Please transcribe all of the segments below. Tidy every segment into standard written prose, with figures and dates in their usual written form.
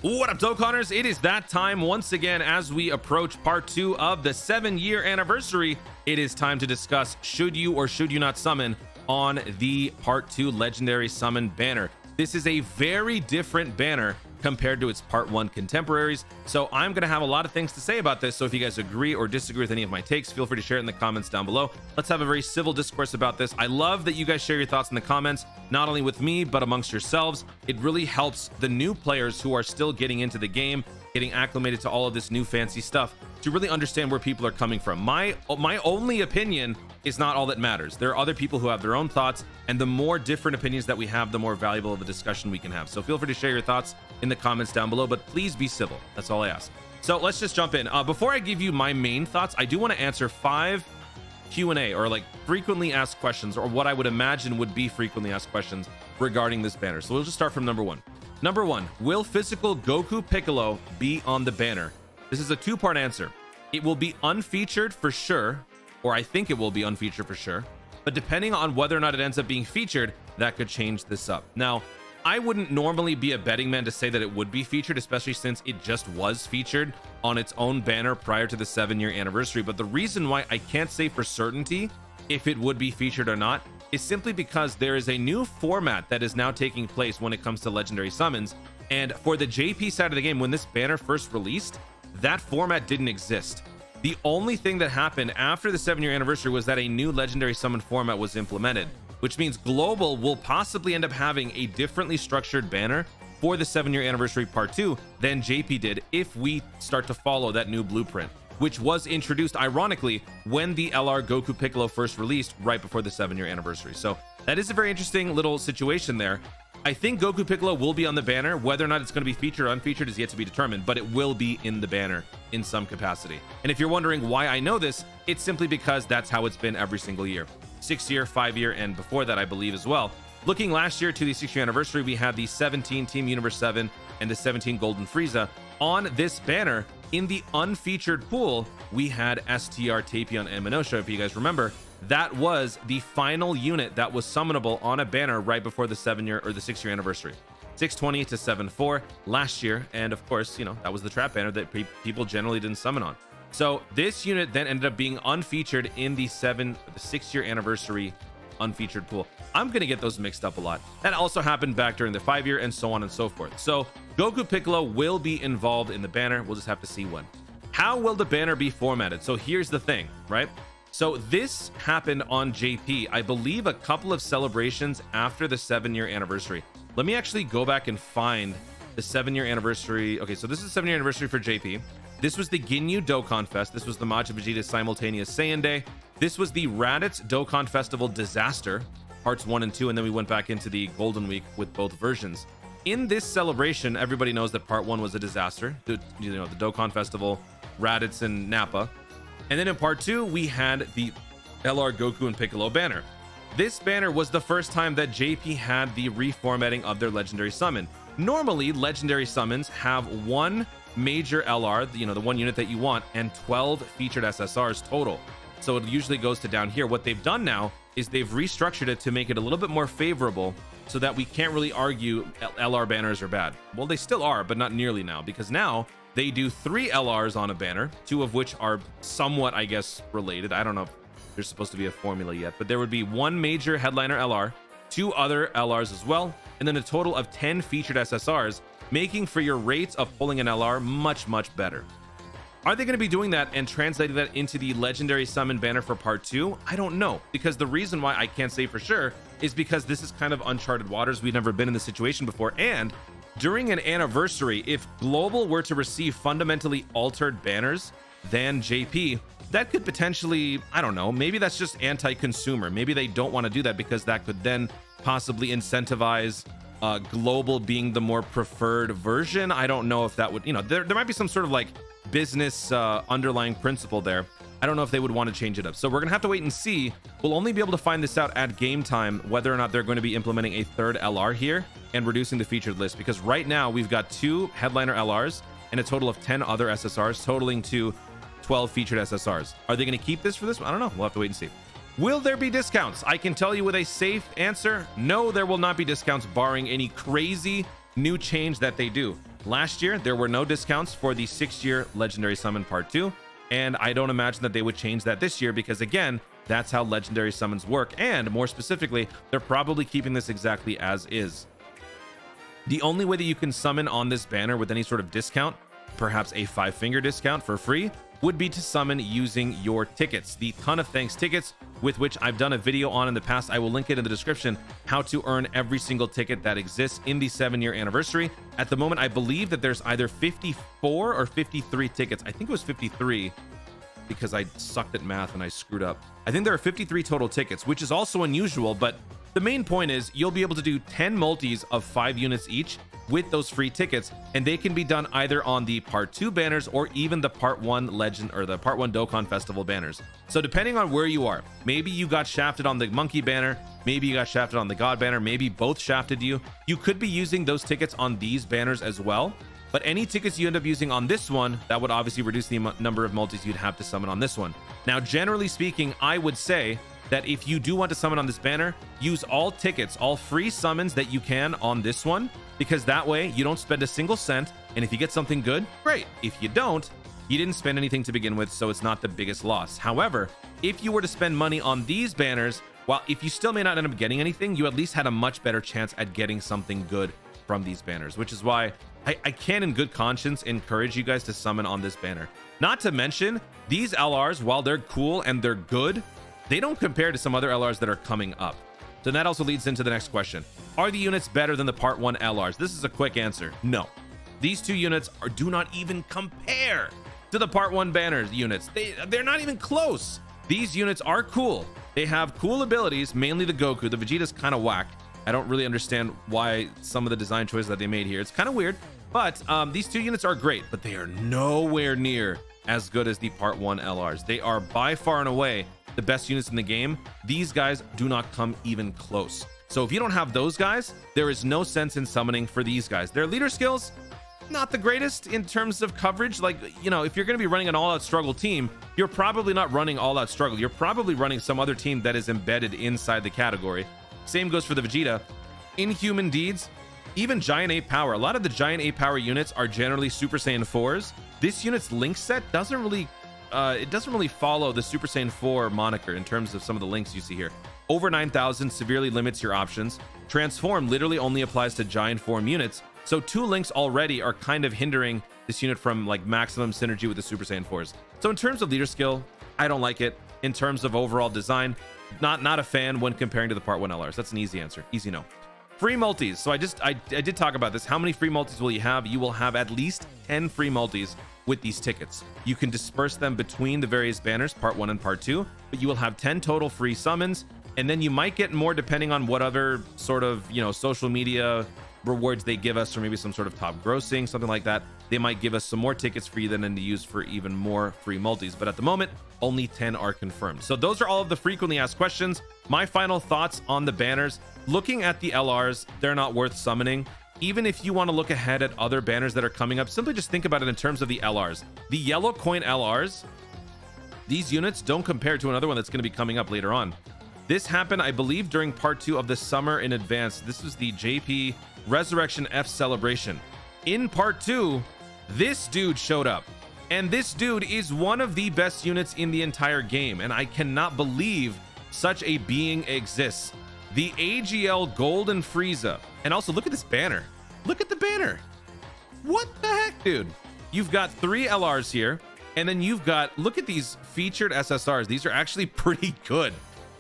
What up, Dokkanners? It is that time once again as we approach part 2 of the 7-year anniversary. It is time to discuss should you or should you not summon on the part 2 legendary summon banner. This is a very different banner compared to its part 1 contemporaries, so I'm gonna have a lot of things to say about this. So if you guys agree or disagree with any of my takes, feel free to share it in the comments down below. Let's have a very civil discourse about this. I love that you guys share your thoughts in the comments, not only with me but amongst yourselves. It really helps the new players who are still getting into the game, getting acclimated to all of this new fancy stuff, to really understand where people are coming from. My only opinion is not all that matters. There are other people who have their own thoughts, and the more different opinions that we have, the more valuable of a discussion we can have. So feel free to share your thoughts in the comments down below, but please be civil. That's all I ask. So let's just jump in. Before I give you my main thoughts, I do want to answer 5 Q&A, or like frequently asked questions, or what I would imagine would be frequently asked questions regarding this banner. So we'll just start from number 1. Number 1, will physical Goku Piccolo be on the banner? This is a 2-part answer. It will be unfeatured for sure, or I think it will be unfeatured for sure, but depending on whether or not it ends up being featured, that could change this up. Now, I wouldn't normally be a betting man to say that it would be featured, especially since it just was featured on its own banner prior to the 7-year anniversary. But the reason why I can't say for certainty if it would be featured or not is simply because there is a new format that is now taking place when it comes to legendary summons. And for the JP side of the game, when this banner first released, that format didn't exist. The only thing that happened after the 7-year anniversary was that a new legendary summon format was implemented, which means Global will possibly end up having a differently structured banner for the 7-year anniversary part 2 than JP did if we start to follow that new blueprint, which was introduced ironically when the LR Goku Piccolo first released right before the 7-year anniversary. So that is a very interesting little situation there. I think Goku Piccolo will be on the banner. Whether or not it's going to be featured or unfeatured is yet to be determined, but it will be in the banner in some capacity. And if you're wondering why I know this, it's simply because that's how it's been every single year. 6-year, 5-year, and before that, I believe as well. Looking last year to the 6-year anniversary, we had the 17 Team Universe 7 and the 17 Golden Frieza on this banner. In the unfeatured pool, we had STR, Tapion, and Minosha. If you guys remember, that was the final unit that was summonable on a banner right before the 7-year or the 6-year anniversary. 620 to 7-4 last year, and of course, you know, that was the trap banner that people generally didn't summon on. So this unit then ended up being unfeatured in the 6-year anniversary unfeatured pool. I'm gonna get those mixed up a lot. That also happened back during the 5-year and so on and so forth. So Goku Piccolo will be involved in the banner. We'll just have to see when. How will the banner be formatted? So here's the thing, right? So this happened on JP, I believe, a couple of celebrations after the 7-year anniversary. Let me actually go back and find the 7-year anniversary. Okay, so this is the 7-year anniversary for JP. This was the Ginyu Dokkan Fest. This was the Majin Vegeta simultaneous Saiyan Day. This was the Raditz Dokkan Festival Disaster, parts 1 and 2, and then we went back into the Golden Week with both versions. In this celebration, everybody knows that part 1 was a disaster. The Dokkan Festival, Raditz, and Nappa. And then in part 2, we had the LR Goku and Piccolo banner. This banner was the first time that JP had the reformatting of their legendary summon. Normally, legendary summons have 1 major LR, the one unit that you want, and 12 featured SSRs total. So it usually goes to down here. What they've done now is they've restructured it to make it a little bit more favorable so that we can't really argue LR banners are bad. Well, they still are, but not nearly now, because now they do 3 LRs on a banner, 2 of which are somewhat, I guess, related. I don't know if there's supposed to be a formula yet, but there would be 1 major headliner LR, 2 other LRs as well, and then a total of 10 featured SSRs, making for your rates of pulling an LR much, much better. Are they going to be doing that and translating that into the legendary summon banner for part 2? I don't know, because the reason why I can't say for sure is because this is kind of uncharted waters. We've never been in this situation before, and during an anniversary, if Global were to receive fundamentally altered banners than JP, that could potentially, I don't know, maybe that's just anti-consumer. Maybe they don't want to do that because that could then possibly incentivize Global being the more preferred version. I don't know if that would, there might be some sort of like business underlying principle there. I don't know if they would want to change it up. So we're gonna have to wait and see. We'll only be able to find this out at game time, whether or not they're going to be implementing a 3rd LR here and reducing the featured list, because right now we've got 2 headliner LRs and a total of 10 other SSRs, totaling to 12 featured SSRs. Are they going to keep this for this one? I don't know. We'll have to wait and see. Will there be discounts? I can tell you with a safe answer, no, there will not be discounts barring any crazy new change that they do. Last year, there were no discounts for the 6-year Legendary Summon Part 2, and I don't imagine that they would change that this year because, again, that's how Legendary Summons work, and more specifically, they're probably keeping this exactly as is. The only way that you can summon on this banner with any sort of discount, perhaps a 5-finger discount for free, would be to summon using your tickets, the Ton of Thanks tickets, with which I've done a video on in the past. I will link it in the description, how to earn every single ticket that exists in the 7-year anniversary. At the moment, I believe that there's either 54 or 53 tickets. I think it was 53 because I sucked at math and I screwed up. I think there are 53 total tickets, which is also unusual, but the main point is you'll be able to do 10 multis of 5 units each with those free tickets, and they can be done either on the Part 2 banners or even the Part 1 Legend or the Part 1 Dokkan Festival banners. So depending on where you are, maybe you got shafted on the Monkey banner, maybe you got shafted on the God banner, maybe both shafted you. You could be using those tickets on these banners as well, but any tickets you end up using on this one, that would obviously reduce the number of multis you'd have to summon on this one. Now, generally speaking, I would say that if you do want to summon on this banner, use all tickets, all free summons that you can on this one, because that way you don't spend a single cent, and if you get something good, great. If you don't, you didn't spend anything to begin with, so it's not the biggest loss. However, if you were to spend money on these banners, while if you still may not end up getting anything, you at least had a much better chance at getting something good from these banners, which is why I can in good conscience encourage you guys to summon on this banner. Not to mention, these LRs, while they're cool and they're good, they don't compare to some other LRs that are coming up. So that also leads into the next question. Are the units better than the Part 1 LRs? This is a quick answer. No. These two units do not even compare to the Part 1 banners units. They're not even close. These units are cool. They have cool abilities, mainly the Goku. The Vegeta's kind of whack. I don't really understand why some of the design choices that they made here. It's kind of weird, but these two units are great, but they are nowhere near as good as the Part 1 LRs. They are by far and away the best units in the game. These guys do not come even close. So if you don't have those guys, there is no sense in summoning for these guys. Their leader skills, not the greatest in terms of coverage. Like, you know, if you're going to be running an all-out struggle team, you're probably not running all-out struggle. You're probably running some other team that is embedded inside the category. Same goes for the Vegeta. Inhuman deeds, even Giant 8 power. A lot of the Giant 8 power units are generally Super Saiyan 4s. This unit's link set doesn't really follow the Super Saiyan 4 moniker in terms of some of the links you see here. Over 9,000 severely limits your options. Transform literally only applies to giant form units. So 2 links already are kind of hindering this unit from like maximum synergy with the Super Saiyan 4s. So in terms of leader skill, I don't like it. In terms of overall design, not a fan when comparing to the Part 1 LRs. That's an easy answer. Easy no. Free multis. So I did talk about this. How many free multis will you have? You will have at least 10 free multis with these tickets. You can disperse them between the various banners, Part 1 and Part 2, but you will have 10 total free summons, and then you might get more depending on what other sort of, you know, social media rewards they give us, or maybe some sort of top grossing, something like that. They might give us some more tickets for you then to use for even more free multis, but at the moment, only 10 are confirmed. So those are all of the frequently asked questions. My final thoughts on the banners. Looking at the LRs, they're not worth summoning. Even if you want to look ahead at other banners that are coming up, simply just think about it in terms of the LRs. The yellow coin LRs, these units don't compare to another one that's going to be coming up later on. This happened, I believe, during Part 2 of the Summer in Advance. This was the JP Resurrection F celebration. In Part 2, this dude showed up. And this dude is one of the best units in the entire game. And I cannot believe such a being exists. The AGL Golden Frieza. And also, look at this banner. Look at the banner. What the heck, dude? You've got 3 LRs here. And then you've got, look at these featured SSRs. These are actually pretty good.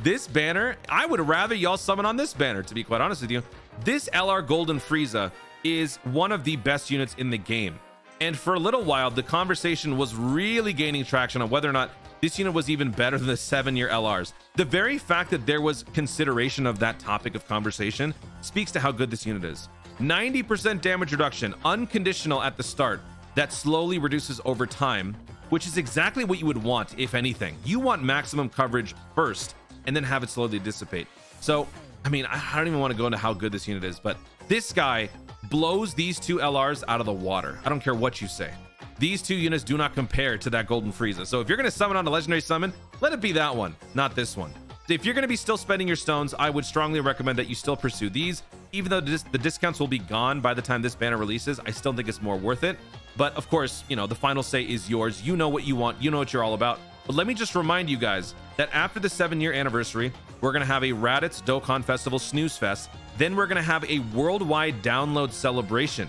This banner, I would rather y'all summon on this banner, to be quite honest with you. This LR Golden Frieza is one of the best units in the game. And for a little while, the conversation was really gaining traction on whether or not this unit was even better than the 7-year LRs. The very fact that there was consideration of that topic of conversation speaks to how good this unit is. 90% damage reduction, unconditional at the start, that slowly reduces over time, which is exactly what you would want, if anything. You want maximum coverage first, and then have it slowly dissipate. So, I mean, I don't even want to go into how good this unit is, but this guy blows these 2 LRs out of the water. I don't care what you say. These 2 units do not compare to that Golden Frieza. So if you're going to summon on a legendary summon, let it be that one, not this one. If you're going to be still spending your stones, I would strongly recommend that you still pursue these. Even though the discounts will be gone by the time this banner releases, I still think it's more worth it. But of course, you know, the final say is yours. You know what you want. You know what you're all about. But let me just remind you guys that after the 7-year anniversary, we're going to have a Raditz Dokkan Festival Snooze Fest. Then we're going to have a worldwide download celebration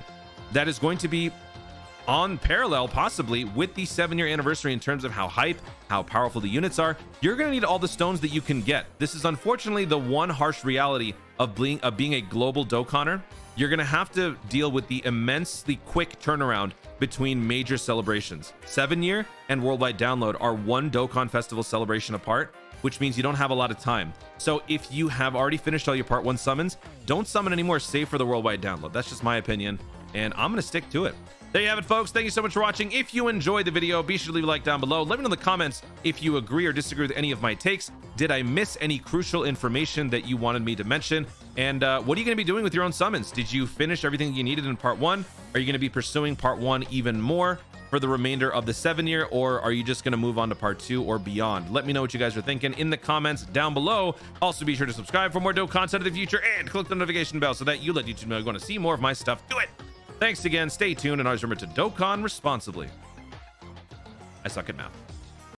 that is going to be on parallel possibly with the 7-year anniversary in terms of how hype, how powerful the units are. You're going to need all the stones that you can get. This is unfortunately the one harsh reality of being a global Dokkaner. You're going to have to deal with the immensely quick turnaround between major celebrations. 7-year and worldwide download are one Dokkan Festival celebration apart, which means you don't have a lot of time. So if you have already finished all your part 1 summons, don't summon anymore save for the worldwide download. That's just my opinion, and I'm going to stick to it. There you have it, folks. Thank you so much for watching. If you enjoyed the video, be sure to leave a like down below. Let me know in the comments if you agree or disagree with any of my takes. Did I miss any crucial information that you wanted me to mention? And what are you going to be doing with your own summons? Did you finish everything you needed in part 1? Are you going to be pursuing part 1 even more for the remainder of the 7-year, or are you just going to move on to part 2 or beyond? Let me know what you guys are thinking in the comments down below. Also, be sure to subscribe for more dope content in the future and click the notification bell so that you let YouTube know you're going to see more of my stuff. Do it! Thanks again, stay tuned, and always remember to Dokkan responsibly. I suck at math.